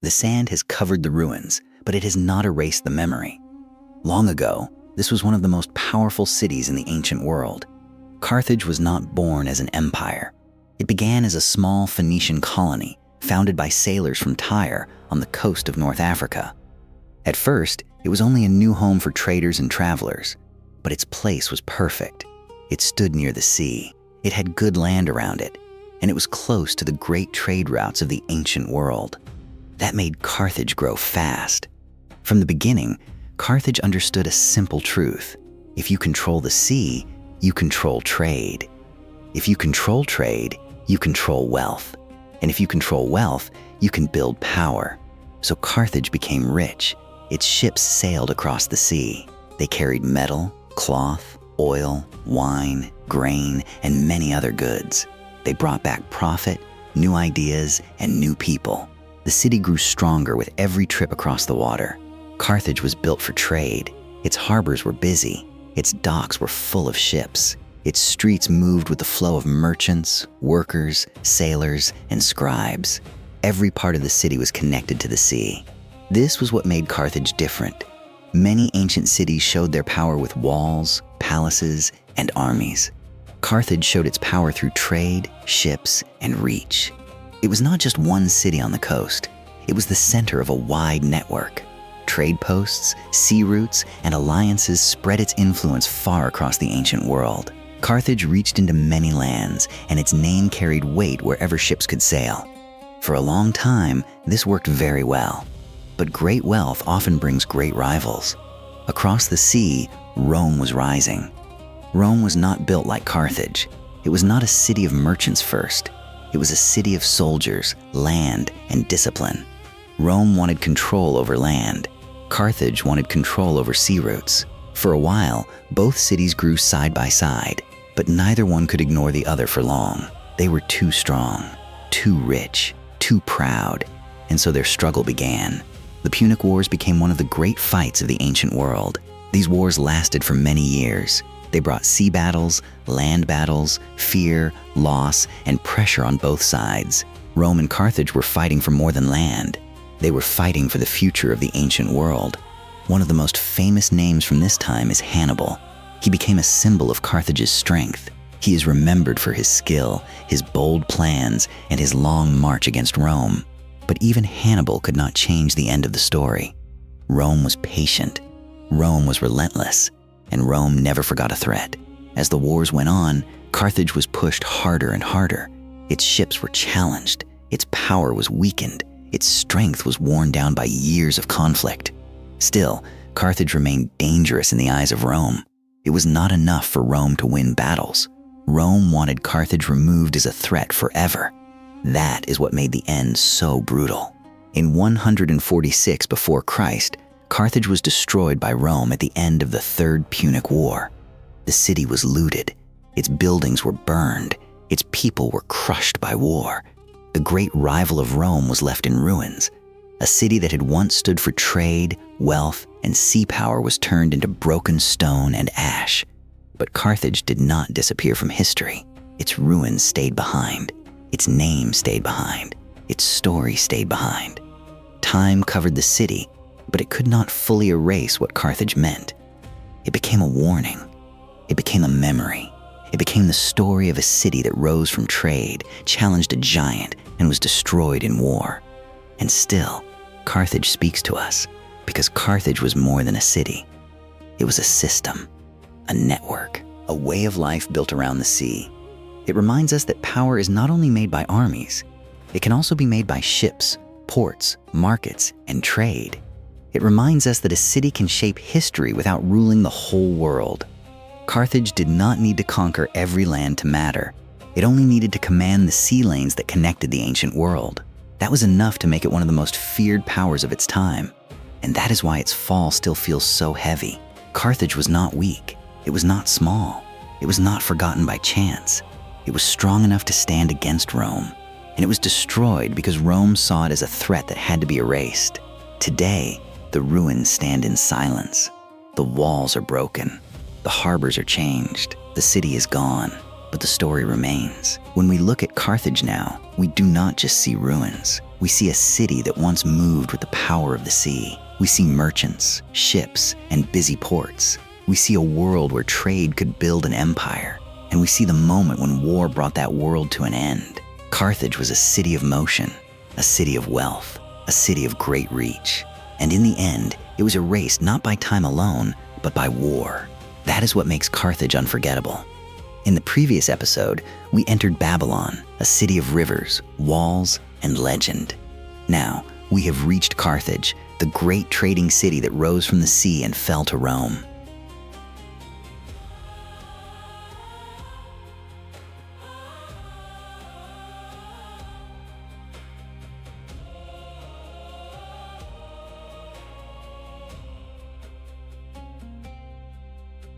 The sand has covered the ruins, but it has not erased the memory. Long ago, this was one of the most powerful cities in the ancient world. Carthage was not born as an empire. It began as a small Phoenician colony founded by sailors from Tyre on the coast of North Africa. At first, it was only a new home for traders and travelers, but its place was perfect. It stood near the sea, it had good land around it, and it was close to the great trade routes of the ancient world. That made Carthage grow fast. From the beginning, Carthage understood a simple truth. If you control the sea, you control trade. If you control trade, you control wealth. And if you control wealth, you can build power. So Carthage became rich. Its ships sailed across the sea. They carried metal, cloth, oil, wine, grain, and many other goods. They brought back profit, new ideas, and new people. The city grew stronger with every trip across the water. Carthage was built for trade. Its harbors were busy. Its docks were full of ships. Its streets moved with the flow of merchants, workers, sailors, and scribes. Every part of the city was connected to the sea. This was what made Carthage different. Many ancient cities showed their power with walls, palaces, and armies. Carthage showed its power through trade, ships, and reach. It was not just one city on the coast. It was the center of a wide network. Trade posts, sea routes, and alliances spread its influence far across the ancient world. Carthage reached into many lands, and its name carried weight wherever ships could sail. For a long time, this worked very well. But great wealth often brings great rivals. Across the sea, Rome was rising. Rome was not built like Carthage. It was not a city of merchants first. It was a city of soldiers, land, and discipline. Rome wanted control over land. Carthage wanted control over sea routes. For a while, both cities grew side by side, but neither one could ignore the other for long. They were too strong, too rich, too proud, and so their struggle began. The Punic Wars became one of the great fights of the ancient world. These wars lasted for many years. They brought sea battles, land battles, fear, loss, and pressure on both sides. Rome and Carthage were fighting for more than land. They were fighting for the future of the ancient world. One of the most famous names from this time is Hannibal. He became a symbol of Carthage's strength. He is remembered for his skill, his bold plans, and his long march against Rome. But even Hannibal could not change the end of the story. Rome was patient. Rome was relentless. And Rome never forgot a threat. As the wars went on, Carthage was pushed harder and harder. Its ships were challenged. Its power was weakened. Its strength was worn down by years of conflict. Still, Carthage remained dangerous in the eyes of Rome. It was not enough for Rome to win battles. Rome wanted Carthage removed as a threat forever. That is what made the end so brutal. In 146 before Christ, Carthage was destroyed by Rome at the end of the Third Punic War. The city was looted. Its buildings were burned. Its people were crushed by war. The great rival of Rome was left in ruins. A city that had once stood for trade, wealth, and sea power was turned into broken stone and ash. But Carthage did not disappear from history. Its ruins stayed behind. Its name stayed behind. Its story stayed behind. Time covered the city, but it could not fully erase what Carthage meant. It became a warning. It became a memory. It became the story of a city that rose from trade, challenged a giant, and was destroyed in war. And still, Carthage speaks to us, because Carthage was more than a city. It was a system, a network, a way of life built around the sea. It reminds us that power is not only made by armies, it can also be made by ships, ports, markets, and trade. It reminds us that a city can shape history without ruling the whole world. Carthage did not need to conquer every land to matter. It only needed to command the sea lanes that connected the ancient world. That was enough to make it one of the most feared powers of its time. And that is why its fall still feels so heavy. Carthage was not weak. It was not small. It was not forgotten by chance. It was strong enough to stand against Rome. And it was destroyed because Rome saw it as a threat that had to be erased. Today, the ruins stand in silence. The walls are broken. The harbors are changed. The city is gone. but the story remains. When we look at Carthage now, we do not just see ruins. We see a city that once moved with the power of the sea. We see merchants, ships, and busy ports. We see a world where trade could build an empire. And we see the moment when war brought that world to an end. Carthage was a city of motion, a city of wealth, a city of great reach. And in the end, it was erased not by time alone, but by war. That is what makes Carthage unforgettable. In the previous episode, we entered Babylon, a city of rivers, walls, and legend. Now, we have reached Carthage, the great trading city that rose from the sea and fell to Rome.